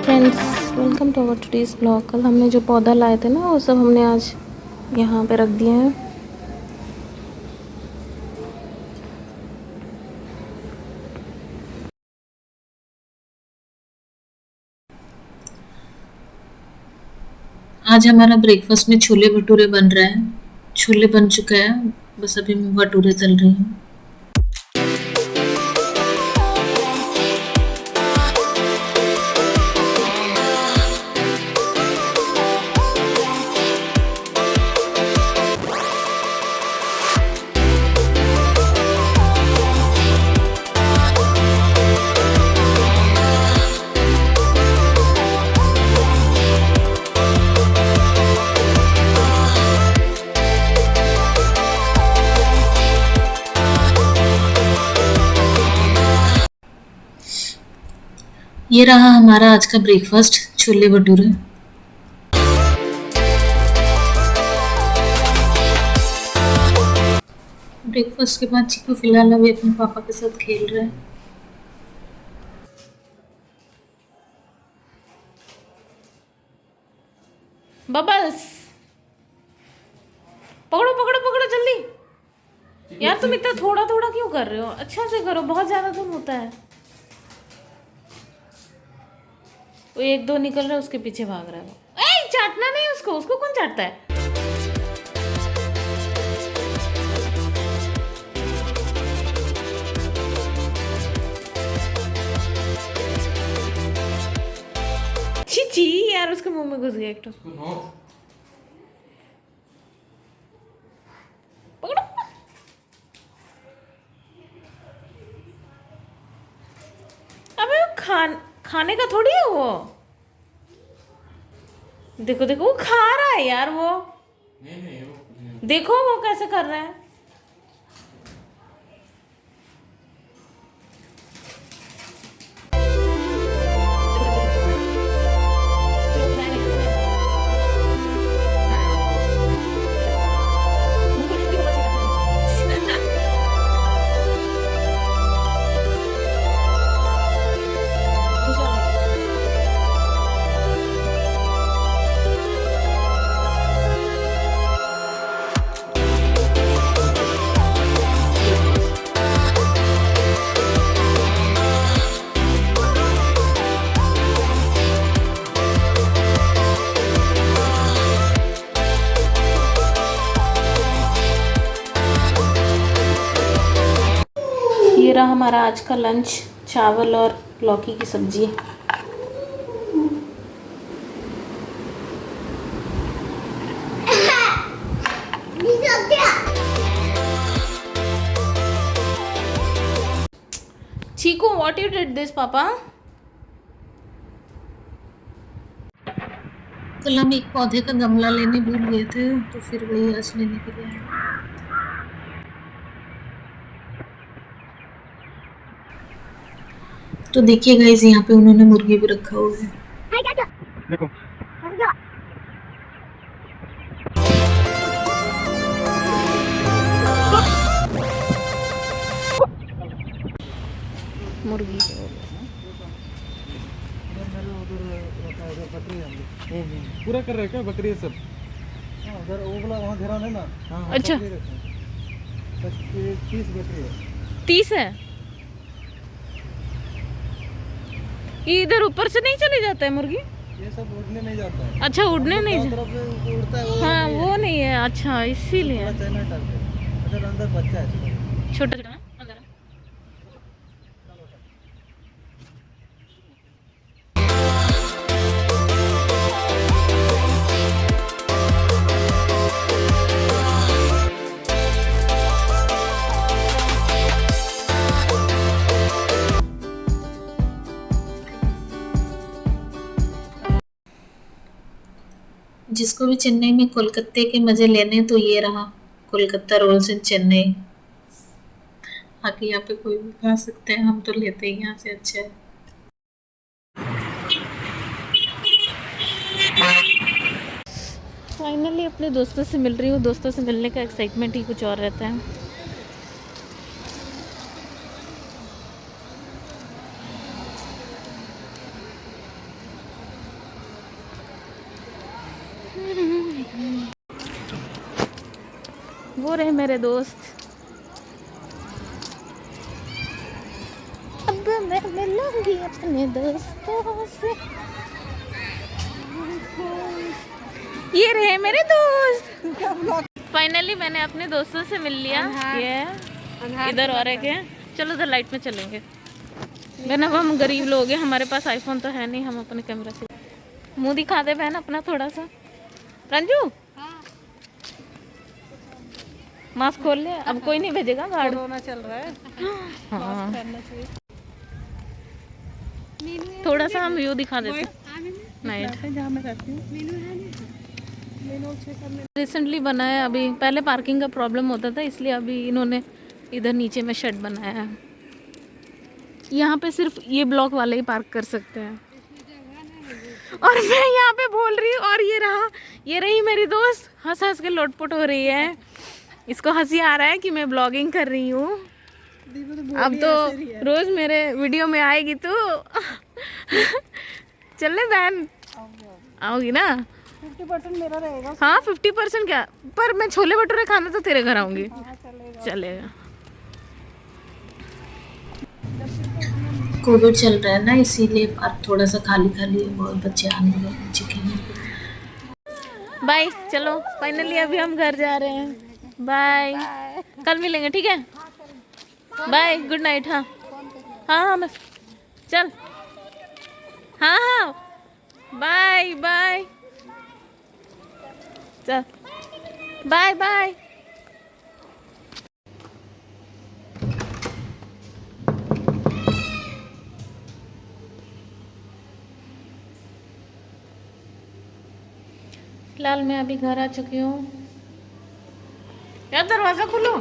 Friends, welcome to our today's blog. कल हमने जो पौधा लाए थे ना, वो सब हमने आज यहाँ पे रख दिए हैं। आज हमारा ब्रेकफास्ट में छोले भटूरे बन रहा है। छोले बन चुका है, बस अभी भटूरे तल रही हूँ। ये रहा हमारा आज का ब्रेकफास्ट, छोले भटूरे। ब्रेकफास्ट के बाद चीकू फिलहाल अभी अपने पापा के साथ खेल रहा है। बबल्स, पकड़ो पकड़ो पकड़ो जल्दी। यार तुम इतना थोड़ा थोड़ा क्यों कर रहे हो? अच्छा से करो, बहुत ज़्यादा तुम होता है। वो एक दो निकल रहा है, उसके पीछे भाग रहा है वो। ए, चाटना नहीं उसको, उसको कौन चाटता है? छी छी यार, उसके मुंह में घुस गया एक तो। पकड़ो। अबे वो खाने का थोड़ी है वो। देखो देखो, वो खा रहा है यार वो। देखो वो कैसे कर रहा है। ये रहा हमारा आज का लंच, चावल और लौकी की सब्जी। चीकू, व्हाट यू डिड दिस पापा? कल हम एक पौधे का गमला लेने भूल गए थे, तो फिर वही आज लेने के लिए आए। तो देखिए गाइस, यहाँ पे उन्होंने मुर्गी भी रखा हुआ है। देखो मुर्गी पूरा कर रहे हैं क्या बकरी सब? उधर वो वाला वहाँ घेरा है ना। हाँ, अच्छा, 30 बकरी है। 30 है। ये इधर ऊपर से नहीं चली जाता है मुर्गी? ये सब उड़ने नहीं जाता है। अच्छा, उड़ने नहीं तरफ से उड़ता है वो। हाँ, वो नहीं है। अच्छा, इसीलिए चाइना टाइप है। अगर अंदर बच्चा है छोटा छोटा अंदर। जिसको भी चेन्नई में कोलकाता के मजे लेने, तो ये रहा कोलकाता रोल्स इन चेन्नई। आके यहाँ पे कोई भी खा सकते हैं, हम तो लेते ही यहाँ से। अच्छा है। फाइनली अपने दोस्तों से मिल रही हूँ। दोस्तों से मिलने का एक्साइटमेंट ही कुछ और रहता है। वो रहे मेरे दोस्त। अब मैं मिलूंगी अपने दोस्तों से। ये रहे मेरे दोस्त। फाइनली मैंने अपने दोस्तों से मिल लिया। ये इधर और एक है। चलो उधर लाइट में चलेंगे। वरना हम गरीब लोग हैं, हमारे पास आईफोन तो है नहीं, हम अपने कैमरा से मुंह दिखा दे बहन अपना थोड़ा सा। रंजू मास्क खोल ले, अब कोई नहीं भेजेगा गार्ड। कोरोना चल रहा है, हाँ करना चाहिए। थोड़ा सा हम व्यू दिखा देते नाइट। जहाँ मैं रहती हूँ रिसेंटली बना है अभी, पहले पार्किंग का प्रॉब्लम होता था इसलिए अभी इन्होंने इधर नीचे में शेड बनाया है। यहाँ पे सिर्फ ये ब्लॉक वाले ही पार्क कर सकते हैं। और मैं यहाँ पे बोल रही हूँ और ये रही मेरी दोस्त हंस हंस के लोटपोट हो रही है। इसको हंसी आ रहा है कि मैं ब्लॉगिंग कर रही हूँ। अब तो रोज मेरे वीडियो में आएगी तो चलने बहन आओगी ना। 50% मेरा रहेगा। हाँ 50% क्या, पर मैं छोले भटूरे खाना तो तेरे घर आऊंगी। चलेगा। कोविड चल रहा है ना, इसीलिए पार्क थोड़ा सा खाली खाली है, बहुत बच्चे आने लगे चिकन। बाय। चलो फाइनली अभी हम घर जा रहे हैं। बाय, कल मिलेंगे ठीक है। Bye, good night. हाँ हाँ हाँ मैं चल। हाँ हाँ बाय बाय। चल बाय बाय। फिलहाल मैं अभी घर आ चुकी हूँ। यार दरवाज़ा खोलो।